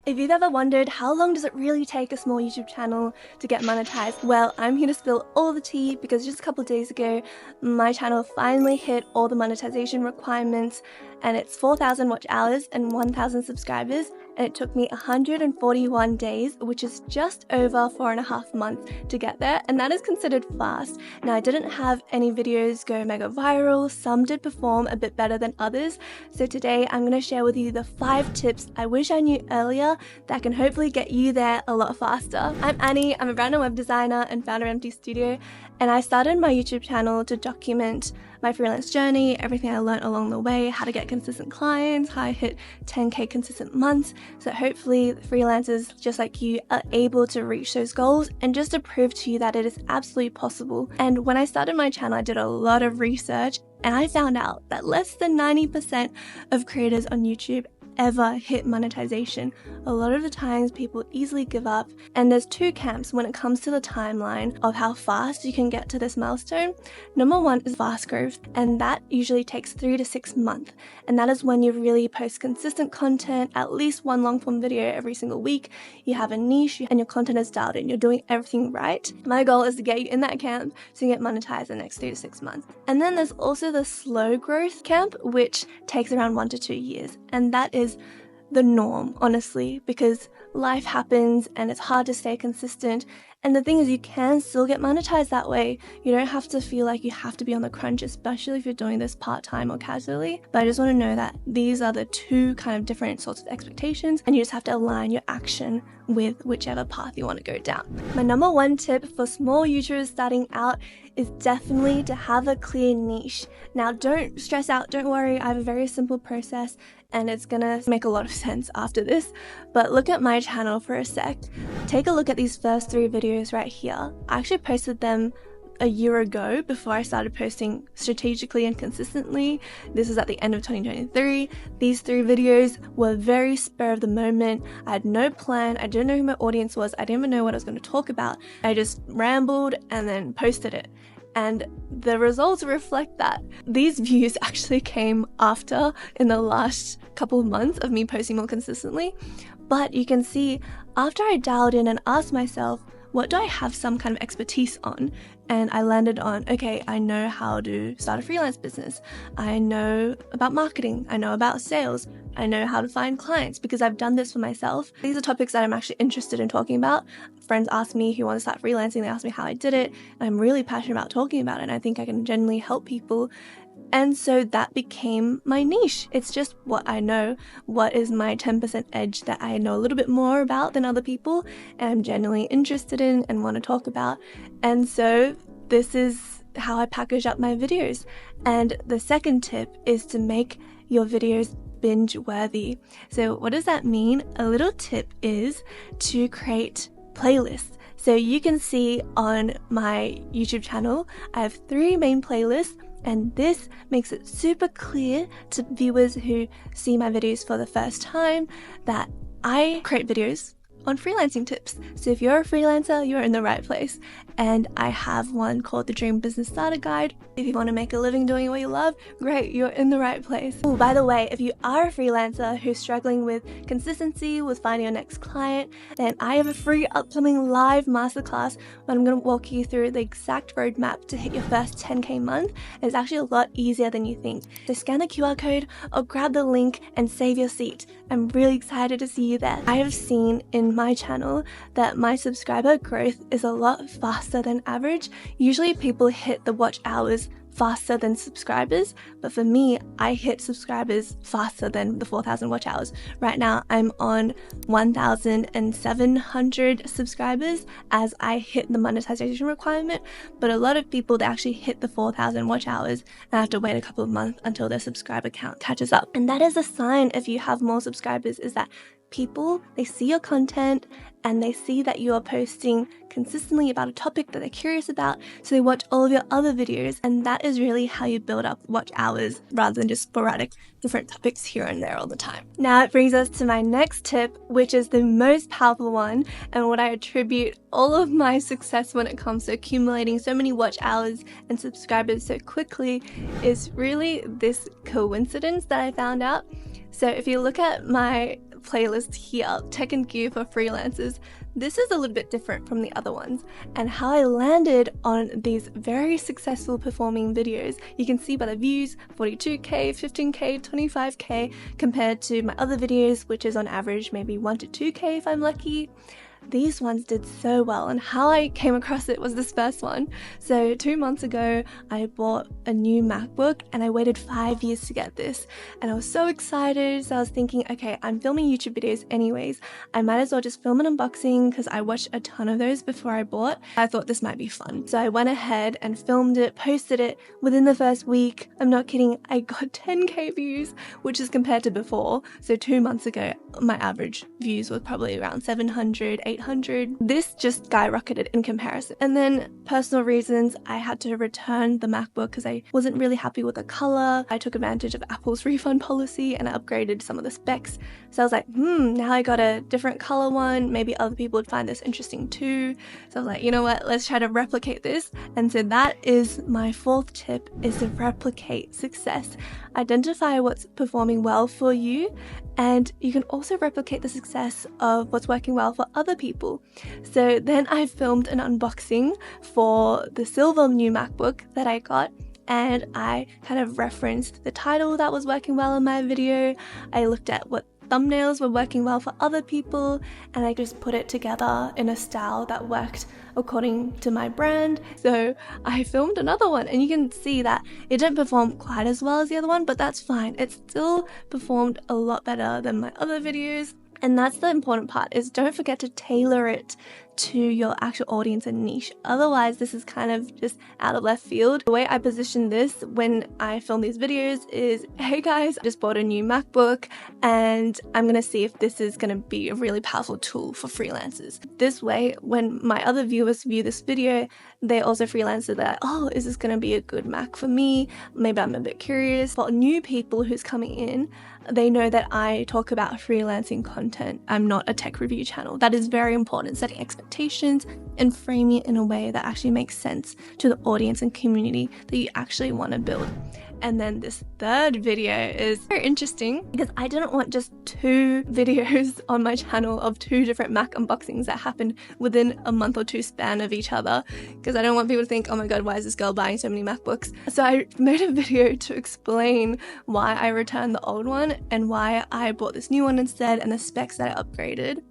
If you've ever wondered how long does it really take a small YouTube channel to get monetized, well, I'm here to spill all the tea because just a couple of days ago, my channel finally hit all the monetization requirements and it's 4,000 watch hours and 1,000 subscribers, and it took me 141 days, which is just over 4.5 months to get there, and that is considered fast. Now, I didn't have any videos go mega viral, some did perform a bit better than others, so today I'm going to share with you the 5 tips I wish I knew earlier that can hopefully get you there a lot faster. I'm Annie, I'm a brand and web designer and founder of MTstudio, and I started my YouTube channel to document my freelance journey, everything I learned along the way, how to get consistent clients, how I hit 10K consistent months, so hopefully freelancers just like you are able to reach those goals and just to prove to you that it is absolutely possible. And when I started my channel, I did a lot of research and I found out that less than 90% of creators on YouTube ever hit monetization. A lot of the times people easily give up, and there's 2 camps when it comes to the timeline of how fast you can get to this milestone. Number 1 is fast growth, and that usually takes 3 to 6 months, and that is when you really post consistent content, at least 1 long form video every single week. You have a niche and your content is dialed in, you're doing everything right. My goal is to get you in that camp so you get monetized in the next 3 to 6 months. And then there's also the slow growth camp, which takes around 1 to 2 years, and that is the norm, honestly, because life happens and it's hard to stay consistent. And the thing is, you can still get monetized that way. You don't have to feel like you have to be on the crunch, especially if you're doing this part-time or casually. But I just want to know that these are the 2 kind of different sorts of expectations, and you just have to align your action with whichever path you want to go down. My number 1 tip for small YouTubers starting out is definitely to have a clear niche. Now, don't stress out, don't worry, I have a very simple process and it's gonna make a lot of sense after this, but look at my channel for a sec. Take a look at these first 3 videos right here. I actually posted them a year ago before I started posting strategically and consistently. This is at the end of 2023. These 3 videos were very spur of the moment. I had no plan. I didn't know who my audience was. I didn't even know what I was going to talk about. I just rambled and then posted it. And the results reflect that. These views actually came after, in the last couple of months of me posting more consistently. But you can see, after I dialed in and asked myself, what do I have some kind of expertise on? And I landed on, okay, I know how to start a freelance business. I know about marketing. I know about sales. I know how to find clients because I've done this for myself. These are topics that I'm actually interested in talking about. Friends ask me who want to start freelancing. They ask me how I did it. And I'm really passionate about talking about it. And I think I can genuinely help people. And so that became my niche. It's just what I know, what is my 10% edge that I know a little bit more about than other people and I'm genuinely interested in and want to talk about. And so this is how I package up my videos. And the second tip is to make your videos binge-worthy. So what does that mean? A little tip is to create playlists. So you can see on my YouTube channel, I have 3 main playlists. And this makes it super clear to viewers who see my videos for the first time that I create videos on freelancing tips. So if you're a freelancer, you're in the right place. And I have one called the Dream Business Starter Guide. If you want to make a living doing what you love, great, you're in the right place. Oh, by the way, if you are a freelancer who's struggling with consistency, with finding your next client, then I have a free upcoming live masterclass where I'm going to walk you through the exact roadmap to hit your first 10K month. And it's actually a lot easier than you think. So scan the QR code or grab the link and save your seat. I'm really excited to see you there. I have seen in my channel that my subscriber growth is a lot faster than average. Usually people hit the watch hours faster than subscribers, but for me, I hit subscribers faster than the 4,000 watch hours. Right now, I'm on 1,700 subscribers as I hit the monetization requirement, but a lot of people, they actually hit the 4,000 watch hours and have to wait a couple of months until their subscriber count catches up. And that is a sign, if you have more subscribers, is that people, they see your content and they see that you are posting consistently about a topic that they're curious about, so they watch all of your other videos, and that is really how you build up watch hours rather than just sporadic different topics here and there all the time. Now it brings us to my next tip, which is the most powerful one and what I attribute all of my success when it comes to accumulating so many watch hours and subscribers so quickly, is really this coincidence that I found out. So if you look at my playlist here, Tech and Gear for Freelancers. This is a little bit different from the other ones, and how I landed on these very successful performing videos. You can see by the views, 42k, 15k, 25k, compared to my other videos, which is on average maybe 1 to 2k if I'm lucky. These ones did so well, and how I came across it was this first one. So 2 months ago, I bought a new MacBook and I waited 5 years to get this, and I was so excited. So I was thinking, okay, I'm filming YouTube videos anyways, I might as well just film an unboxing because I watched a ton of those before I bought. I thought this might be fun. So I went ahead and filmed it, posted it. Within the first week, I'm not kidding, I got 10k views, which is compared to before. So 2 months ago, my average views was probably around 700, 800. This just skyrocketed in comparison. And then personal reasons, I had to return the MacBook because I wasn't really happy with the color. I took advantage of Apple's refund policy and I upgraded some of the specs. So I was like, now I got a different color one. Maybe other people would find this interesting too. So I was like, you know what, let's try to replicate this. And so that is my 4th tip, is to replicate success. Identify what's performing well for you, and you can also replicate the success of what's working well for other people. So then I filmed an unboxing for the silver new MacBook that I got, and I kind of referenced the title that was working well in my video. I looked at what thumbnails were working well for other people, and I just put it together in a style that worked according to my brand. So I filmed another one, and you can see that it didn't perform quite as well as the other one, but that's fine. It still performed a lot better than my other videos. And that's the important part, is don't forget to tailor it to your actual audience and niche. Otherwise, this is kind of just out of left field. The way I position this when I film these videos is, hey guys, I just bought a new MacBook and I'm gonna see if this is gonna be a really powerful tool for freelancers. This way, when my other viewers view this video, they also freelancer that, oh, is this gonna be a good Mac for me? Maybe I'm a bit curious. For new people who's coming in, they know that I talk about freelancing content. I'm not a tech review channel. That is very important, setting expectations and framing it in a way that actually makes sense to the audience and community that you actually want to build. And then this 3rd video is very interesting because I didn't want just 2 videos on my channel of 2 different Mac unboxings that happened within a month or 2 span of each other, because I don't want people to think, oh my god, why is this girl buying so many MacBooks? So I made a video to explain why I returned the old one and why I bought this new one instead, and the specs that I upgraded.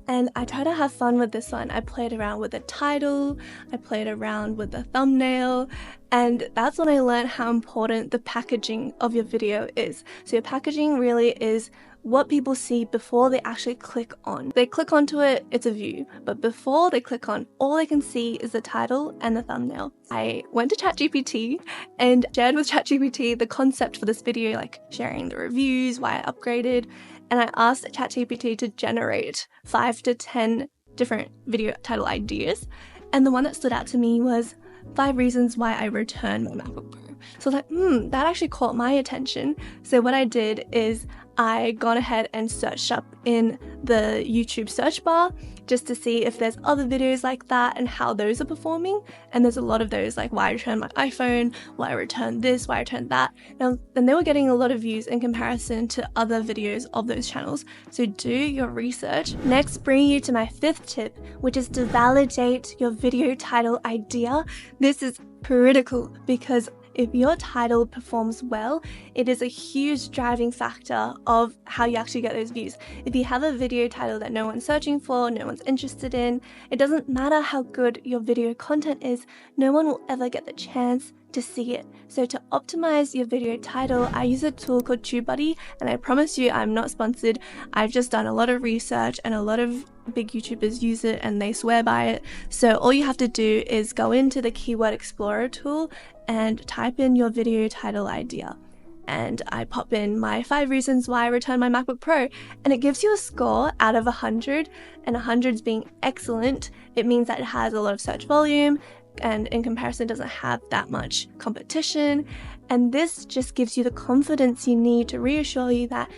And I try to have fun with this one. I played around with the title, I played around with the thumbnail, and that's when I learned how important the packaging of your video is. So your packaging really is what people see before they actually click on. They click onto it, it's a view, but before they click on, all they can see is the title and the thumbnail. I went to ChatGPT and shared with ChatGPT the concept for this video, like sharing the reviews, why I upgraded, and I asked ChatGPT to generate 5 to 10 different video title ideas, and the one that stood out to me was 5 reasons why I returned my MacBook Pro. So I was like, that actually caught my attention. So what I did is I gone ahead and searched up in the YouTube search bar just to see if there's other videos like that and how those are performing. And there's a lot of those, like why I returned my iPhone, why I returned this, why I returned that. And they were getting a lot of views in comparison to other videos of those channels. So do your research. Next, bring you to my 5th tip, which is to validate your video title idea. This is critical because if your title performs well, it is a huge driving factor of how you actually get those views. If you have a video title that no one's searching for, no one's interested in, it doesn't matter how good your video content is, no one will ever get the chance to see it. So to optimize your video title, I use a tool called TubeBuddy, and I promise you I'm not sponsored. I've just done a lot of research and a lot of big YouTubers use it and they swear by it. So all you have to do is go into the Keyword Explorer tool and type in your video title idea. And I pop in my 5 reasons why I returned my MacBook Pro, and it gives you a score out of 100, and 100's being excellent. It means that it has a lot of search volume, and in comparison doesn't have that much competition. And this just gives you the confidence you need to reassure you that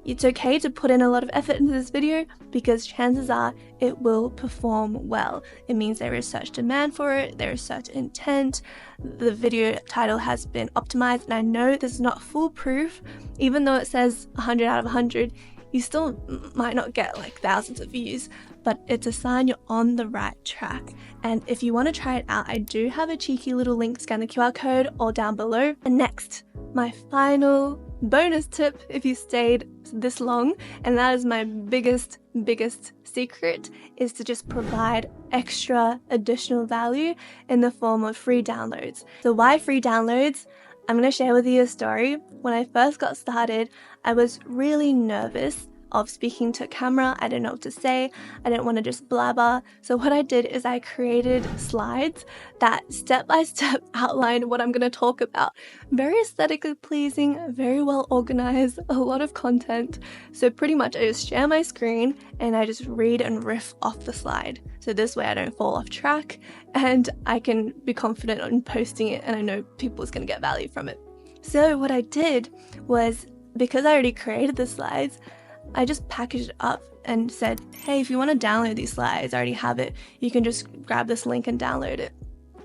it's okay to put in a lot of effort into this video, because chances are it will perform well. It means there is search demand for it, there is search intent, the video title has been optimized. And I know this is not foolproof, even though it says 100 out of 100, you still might not get like thousands of views, but it's a sign you're on the right track. And if you want to try it out, I do have a cheeky little link, scan the QR code, all down below. And next, my final bonus tip, if you stayed this long, and that is my biggest secret, is to just provide extra additional value in the form of free downloads. So why free downloads? I'm going to share with you a story. When I first got started, I was really nervous of speaking to a camera. I didn't know what to say. I didn't want to just blabber. So what I did is I created slides that step-by-step outlined what I'm going to talk about. Very aesthetically pleasing, very well organized, a lot of content. So pretty much I just share my screen and I just read and riff off the slide. So this way I don't fall off track and I can be confident in posting it, and I know people's going to get value from it. So what I did was, because I already created the slides, I just packaged it up and said, hey, if you want to download these slides, I already have it. You can just grab this link and download it.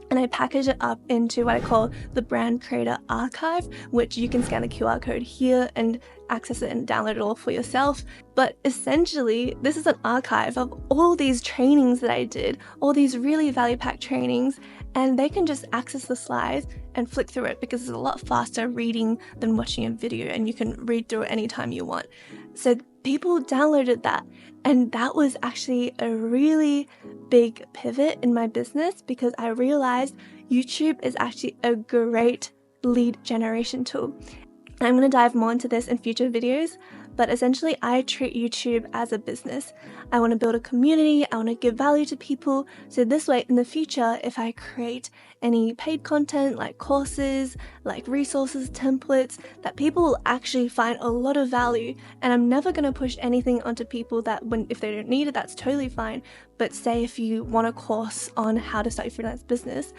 And I packaged it up into what I call the Brand Creator Archive, which you can scan the QR code here and access it and download it all for yourself. But essentially, this is an archive of all these trainings that I did, all these really value-packed trainings, and they can just access the slides and flick through it because it's a lot faster reading than watching a video, and you can read through it anytime you want. So people downloaded that, and that was actually a really big pivot in my business because I realized YouTube is actually a great lead generation tool. I'm going to dive more into this in future videos, but essentially I treat YouTube as a business. I want to build a community, I want to give value to people, so this way in the future, if I create any paid content like courses, like resources, templates, that people will actually find a lot of value. And I'm never going to push anything onto people that if they don't need it, that's totally fine. But say if you want a course on how to start your freelance business,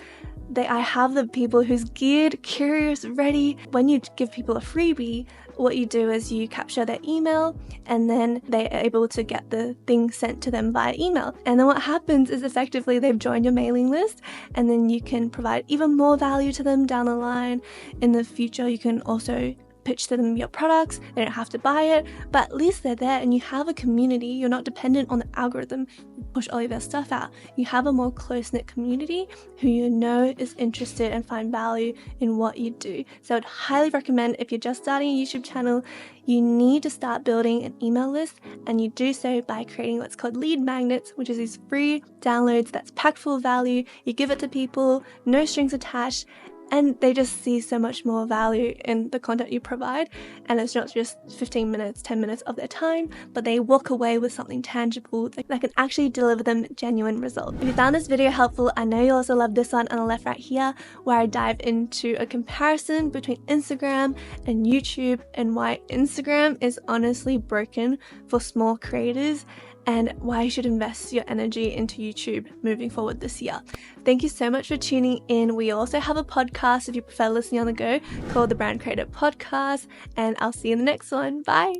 I have the people who's geared, curious, ready. When you give people a freebie, what you do is you capture their email and then they are able to get the thing sent to them via email. And then what happens is effectively they've joined your mailing list, and then you can provide even more value to them down the line. In the future, you can also pitch to them your products. They don't have to buy it, but at least they're there and you have a community. You're not dependent on the algorithm to push all of their stuff out. You have a more close-knit community who you know is interested and find value in what you do. So I'd highly recommend, if you're just starting a YouTube channel, you need to start building an email list, and you do so by creating what's called lead magnets, which is these free downloads that's packed full of value. You give it to people, no strings attached, and they just see so much more value in the content you provide. And it's not just 15 minutes, 10 minutes of their time, but they walk away with something tangible that can actually deliver them genuine results. If you found this video helpful, I know you also love this one on the left right here, where I dive into a comparison between Instagram and YouTube and why Instagram is honestly broken for small creators, and why you should invest your energy into YouTube moving forward this year. Thank you so much for tuning in. We also have a podcast, if you prefer listening on the go, called the Brand Creator Podcast, and I'll see you in the next one. Bye.